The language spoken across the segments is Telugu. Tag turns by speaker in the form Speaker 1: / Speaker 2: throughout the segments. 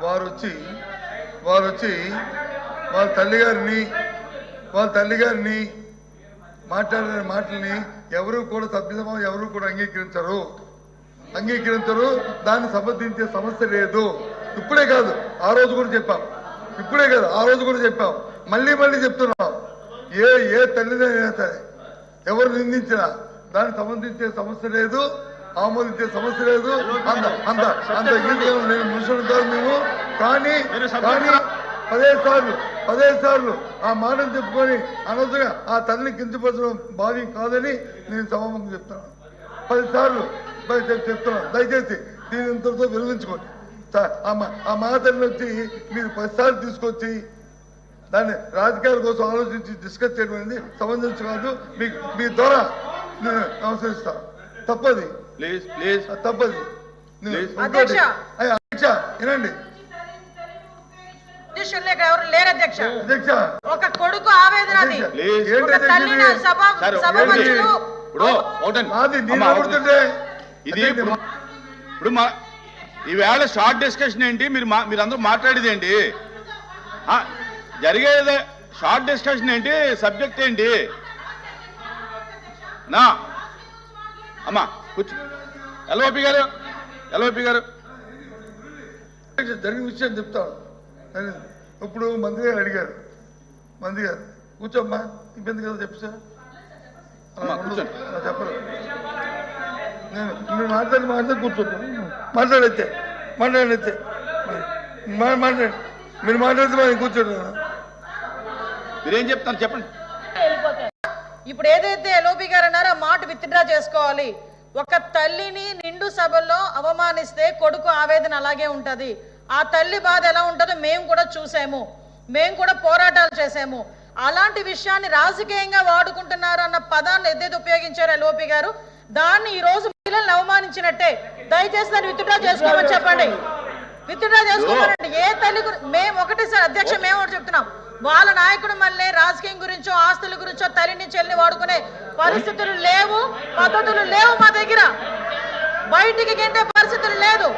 Speaker 1: వారు వచ్చి వాళ్ళ తల్లిగారిని మాట్లాడిన మాటల్ని ఎవరు కూడా సభ్యసమం ఎవరు కూడా అంగీకరించరు. దాన్ని సమర్థించే సమస్య లేదు. ఇప్పుడే కాదు ఆ రోజు కూడా చెప్పాం, మళ్ళీ చెప్తున్నాం. ఏ తల్లిదైనా సరే ఎవరు నిందించినా దాన్ని సమర్థించే సమస్య లేదు, ఆమోదించే సమస్య లేదు. అంత నేను మనుషులు కాదు మేము. కానీ 15 సార్లు ఆ మాటలు చెప్పుకొని అనవసరంగా ఆ తల్లిని కించపరచడం భావ్యం కాదని నేను సభాముఖంగా చెప్తున్నాను. 10 సార్లు చెప్తున్నాను. దయచేసి దీని ఇంతటితో విరమించుకోండి. ఆ మాటలను వచ్చి మీరు 10 సార్లు తీసుకొచ్చి దాన్ని రాజకీయాల కోసం ఆలోచించి డిస్కస్ చేయడం అనేది సమంజసం కాదు. మీ ద్వారా నేను నమస్కరిస్తాను. తప్పది, తప్పది.
Speaker 2: అధ్యక్ష
Speaker 1: వినండి.
Speaker 2: ఎవరు లేరు అధ్యక్ష. ఒక కొడుకు ఆవేదన
Speaker 3: ఇప్పుడు ఈవేళ షార్ట్ డిస్కషన్ ఏంటి? మీరందరూ మాట్లాడేది ఏంటి? జరిగేది షార్ట్ డిస్కషన్ ఏంటి? సబ్జెక్ట్ ఏంటి? నా అమ్మా కూర్చో. ఎల్ఓపి గారు
Speaker 1: జరిగిన విషయం చెప్తాను. ఇప్పుడు మంత్రి గారు అడిగారు. కూర్చోమ్మా, ఇబ్బంది కదా చెప్పు సార్. చెప్పరు. నేను మాట్లాడి కూర్చోండి. మాట్లాడైతే మీరు మాట్లాడితే మనం కూర్చోండి.
Speaker 3: మీరేం చెప్తారు చెప్పండి.
Speaker 2: ఇప్పుడు ఏదైతే ఎల్ఓపి గారు అన్నారో ఆ మాట విత్డ్రా చేసుకోవాలి. ఒక తల్లిని నిండు సభల్లో అవమానిస్తే కొడుకు ఆవేదన అలాగే ఉంటది. ఆ తల్లి బాధ ఎలా ఉంటుందో మేము కూడా చూసాము, మేము కూడా పోరాటాలు చేసాము. అలాంటి విషయాన్ని రాజకీయంగా వాడుకుంటున్నారు అన్న పదాన్ని ఏదైతే ఉపయోగించారు ఎల్ఓపి గారు, దాన్ని ఈ రోజు మహిళలను అవమానించినట్టే. దయచేసి దాన్ని విత్డ్రా చేసుకోమని చెప్పండి. ఏ తల్లి మేము ఒకటే సార్ అధ్యక్ష, మేము ఒకటి చెప్తున్నాం. వాళ్ళ నాయకుడు మళ్ళీ రాజకీయం గురించో ఆస్తుల గురించో తల్లిని చెల్లిని వాడుకునే పరిస్థితులు లేవు, పద్ధతులు లేవు మా దగ్గర. బయటికి గెంటే పరిస్థితులు లేదు.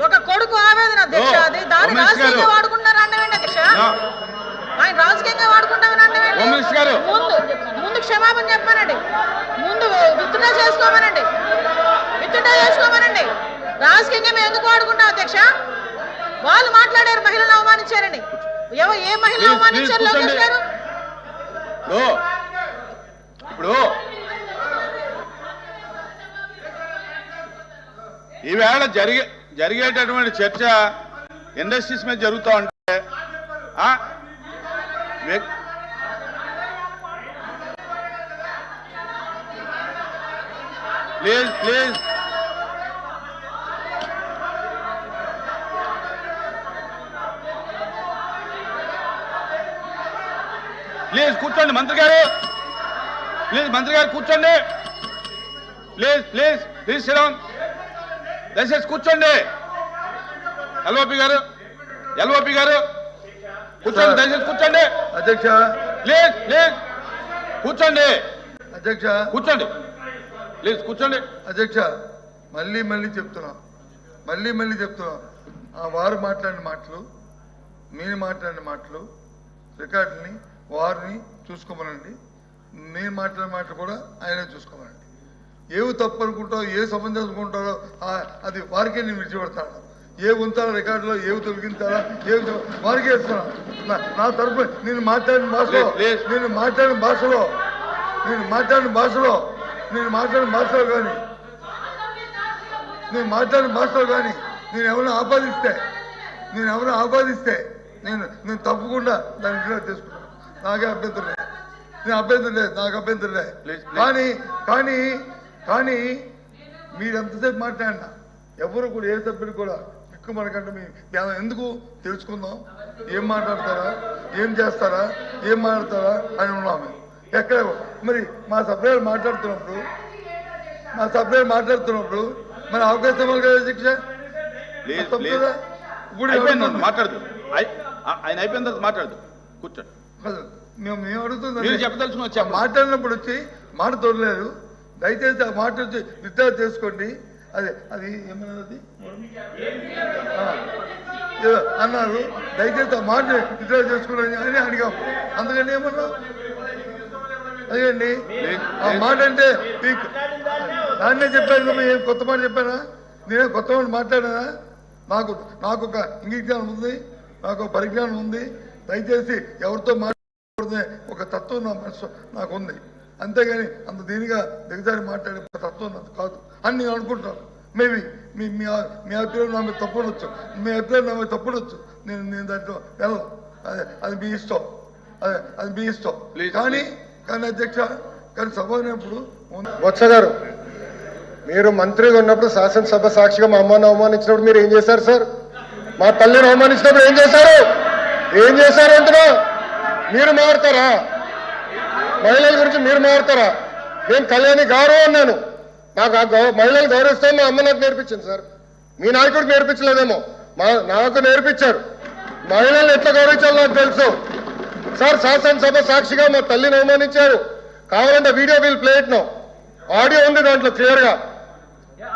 Speaker 2: ఒక కొడుకు ఆవేదన అధ్యక్ష, అది దాన్ని రాజకీయంగా వాడుకుంటున్నారు అన్నవేంటి అధ్యక్ష? ఆయన రాజకీయంగా వాడుకుంటామని అన్నవేంటి? ముందు క్షమాపణ చెప్పానండి, ముందు విత్డ్రా చేసుకోమనండి. రాజకీయంగా మేము ఎందుకు వాడుకుంటాం అధ్యక్ష? వాళ్ళు మాట్లాడారు మహిళలను అవమానించారని. ఏ మహిళ అవమానించారు లోకేష్ గారు?
Speaker 3: ఇప్పుడు ఈవేళ జరిగేటటువంటి చర్చ ఇండస్ట్రీస్ మీద జరుగుతూ ఉంటే ప్లీజ్ కూర్చోండి. మంత్రి గారు కూర్చోండి. Please SIT down. దయచేసి కూర్చోండి. ఎల్ఓపి గారు కూర్చోండి. దయచేసి కూర్చోండి.
Speaker 1: అధ్యక్ష
Speaker 3: ప్లీజ్ కూర్చోండి.
Speaker 1: అధ్యక్ష
Speaker 3: కూర్చోండి.
Speaker 1: అధ్యక్ష మళ్ళీ చెప్తున్నాం. ఆ వారు మాట్లాడిన మాటలు, మీరు మాట్లాడిన మాటలు రికార్డుని వారిని చూసుకోమనండి. నేను మాట్లాడిన మాటలు కూడా ఆయనే చూసుకోమనండి. ఏవి తప్పు అనుకుంటారో, ఏ సమంజసం అనుకుంటారో అది వారికే నేను విడిచిపెడతాను. ఏ ఉంచాలో రికార్డులో, ఏవి తొలగించాలా, ఏవి వారికే ఇస్తున్నాను. నా తరఫున నేను మాట్లాడిన భాషలో కానీ నేను ఎవరైనా ఆపాదిస్తే నేను తప్పకుండా దాన్ని ఇంట్లో తీసుకుంటాను. నాకే అభ్యంతరం లేదు. నాకు అభ్యంతరం లేదు. కానీ మీరు ఎంతసేపు మాట్లాడినా ఎవరు కూడా ఏ సభ్యుడు కూడా ఎక్కువ మనకంటే మీ ఎందుకు తెలుసుకుందాం. ఏం మాట్లాడతారా, ఏం చేస్తారా, ఏం మాట్లాడతారా అని ఉన్నాము. ఎక్కడ మరి మా సభ్యులు మాట్లాడుతున్నప్పుడు మరి అవకాశం ఇవ్వాలి కదా శిక్ష.
Speaker 3: ఇప్పుడు మాట్లాడదు, ఆయన అయిపోయిన తర్వాత మాట్లాడదు. కూర్చోండి.
Speaker 1: మేము అడుగుతున్నాం.
Speaker 3: మీరు చెప్పదలుచుకుని
Speaker 1: మాట్లాడినప్పుడు వచ్చి మాట తోడలేదు. దయచేసి ఆ మాట వచ్చి విత్డ్రా చేసుకోండి. అది ఏమన్నది ఏదో అన్నారు. దయచేసి ఆ మాట విత్డ్రా చేసుకోవాలని అని అడిగాం. అందుకని ఏమన్నా అదేండి ఆ మాట అంటే దాన్నే చెప్పాను. ఏం కొత్త మాట చెప్పానా? నేనే కొత్త మాట మాట్లాడానా? నాకు ఒక ఇంగిజ్ఞానం ఉంది, నాకు ఒక పరిజ్ఞానం ఉంది. దయచేసి ఎవరితో మాట్లాడకూడదే ఒక తత్వం నా మనసు నాకు ఉంది. అంతేగాని అంత దీనిగా దిగజారి మాట్లాడే తత్వం నాకు కాదు అని నేను అనుకుంటాను. మేబీ మీ అభిప్రాయం నా మీద తప్పుడొచ్చు, మీ అభిప్రాయం నా మీద తప్పుడొచ్చు. నేను దాంట్లో వెళ్ళను. అది మీ ఇష్టం, అది మీ ఇష్టం. కానీ అధ్యక్ష, కానీ సభ అయినప్పుడు
Speaker 4: బొత్స గారు, మీరు మంత్రిగా ఉన్నప్పుడు శాసనసభ సాక్షిగా మా అమ్మని అవమానించినప్పుడు మీరు ఏం చేశారు సార్? మా తల్లిని అవమానించినప్పుడు ఏం చేశారు? ఏం చేశారు అంటున్నా? మీరు మారుతారా? మహిళల గురించి మీరు మారుతారా? నేను కళ్యాణి గారు అన్నాను. నాకు మహిళలు గౌరవిస్తాం మా అమ్మ నాకు నేర్పించింది సార్. మీ నాయకుడికి నేర్పించలేదేమో, నాకు నేర్పించారు. మహిళలు ఎట్లా గౌరవించాలో నాకు తెలుసు సార్. శాసనసభ సాక్షిగా మా తల్లిని అవమానించారు. కావాలంటే video will play it now. Audio ఉంది దాంట్లో క్లియర్ గా.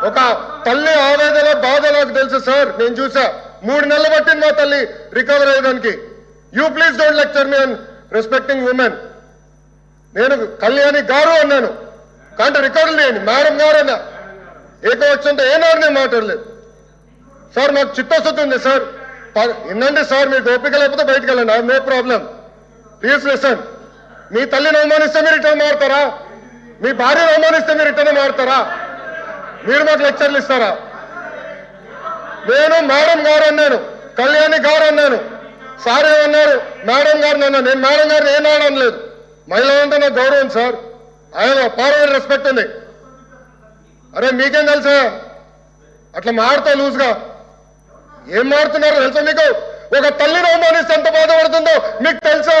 Speaker 4: ఒక తల్లి ఆవేదన బాధ నాకు తెలుసు సార్. నేను చూసా. 3 నెలలు పట్టింది మా తల్లి రికవర్ అయ్యేదానికి. You please don't lecture me on respecting women. నేను కళ్యాణి గారు అన్నాను. కానీ రికార్డులు లేని మేడం గారు అన్నా. ఏకవచ్చంతో ఏనాడు నేను మాట్లాడలేదు సార్. నాకు చిత్తశుద్ధి ఉంది సార్. వినండి సార్, మీకు ఓపిక లేకపోతే బయటకు వెళ్ళండి. I know problem. Please listen. మీ తల్లిని అవమానిస్తే మీరు రిటర్న్ మారుతారా? మీ భార్యను అవమానిస్తే మీరు రిటర్న్ మారుతారా? మీరు మాకు లెక్చర్లు ఇస్తారా? నేను మేడం గారు అన్నాను, కళ్యాణి గారు అన్నాను. సార్ ఏమన్నారు? మేడం గారిని అన్నాను. నేను మేడం గారిని ఏనాడు అనలేదు. మహిళ అంటే నాకు గౌరవం సార్. ఆయన పార్లమెంట్ రెస్పెక్ట్ ఉంది. అరే మీకేం తెలుసా? అట్లా మారుతా లూజ్గా ఏం మారుతున్నారో తెలుసా మీకు? ఒక తల్లిని అవమానిస్తే ఎంత బాధపడుతుందో మీకు తెలుసా?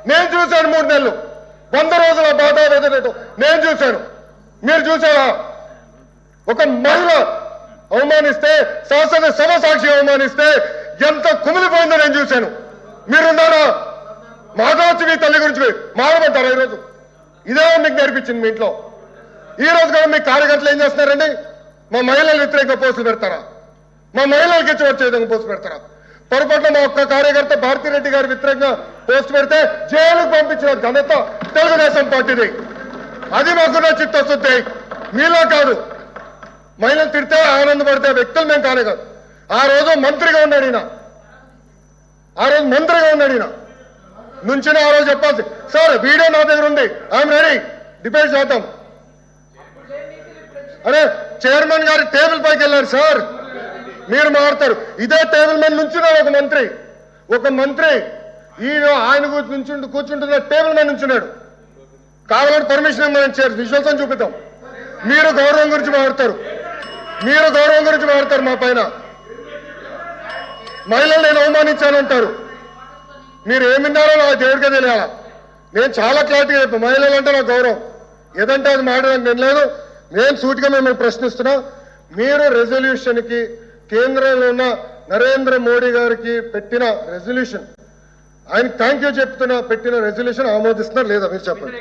Speaker 4: నేను చూశాను 3 నెలలు 100 రోజుల బాధ వేదనతో నేను చూశాను. మీరు చూసారా? ఒక మహిళ అవమానిస్తే, శాసనసభ సాక్షి అవమానిస్తే ఎంత కుమిలిపోయిందో నేను చూశాను. మీరున్నారా? మాధవచ్చు మీ తల్లి గురించి మారమంటారా? ఈరోజు ఇదే మీకు నేర్పించింది మీ ఇంట్లో. ఈ రోజు కూడా మీ కార్యకర్తలు ఏం చేస్తున్నారండి? మా మహిళలు వ్యతిరేకంగా పోస్టులు పెడతారా? మా మహిళలకి ఇచ్చి వచ్చే విధంగా పోస్టు పెడతారా? పొరపాటున మా ఒక్క కార్యకర్త భారతిరెడ్డి గారి వ్యతిరేకంగా పోస్ట్ పెడితే జైలుకు పంపించిన ఘనత తెలుగుదేశం పార్టీది. అది మాకున్న చిత్తశుద్ధి. మీలో కాదు. మహిళలు తిడితే ఆనందపడితే వ్యక్తులు మేము కానే కాదు. ఆ రోజు మంత్రిగా ఉన్నాడు ఈయన. నుంచిన ఆ రోజు చెప్పాల్సి సార్. వీడియో నా దగ్గర ఉంది. I'm ready. డిబేట్ చేద్దాం. అరే చైర్మన్ గారి టేబుల్ పైకి వెళ్ళారు సార్. మీరు మారుతారు. ఇదే టేబుల్ మీద నుంచున్నాడు ఒక మంత్రి ఈయన ఆయన కూర్చుంటున్న టేబుల్ మీద నుంచున్నాడు. కావాలంటే పర్మిషన్ ఇవ్వమని చేయాలి. విజువల్స్ అని చూపిద్దాం. మీరు గౌరవం గురించి మాట్లాడతారు మా పైన. మహిళలు నేను అవమానించానంటారు. మీరు ఏమిన్నారో నాకు దేవుడికే తెలియాలా. నేను చాలా క్లారిటీగా చెప్పాను. మహిళలు అంటే నాకు గౌరవం. ఏదంటే అది మాట్లాడడానికి నేను లేదు. నేను సూటిగా మిమ్మల్ని ప్రశ్నిస్తున్నా. మీరు రెజల్యూషన్కి కేంద్రంలో ఉన్న నరేంద్ర మోడీ గారికి పెట్టిన రెజల్యూషన్, ఆయన థ్యాంక్ యూ చెప్తున్నా, పెట్టిన రెజల్యూషన్ ఆమోదిస్తున్నారు లేదా మీరు చెప్పండి.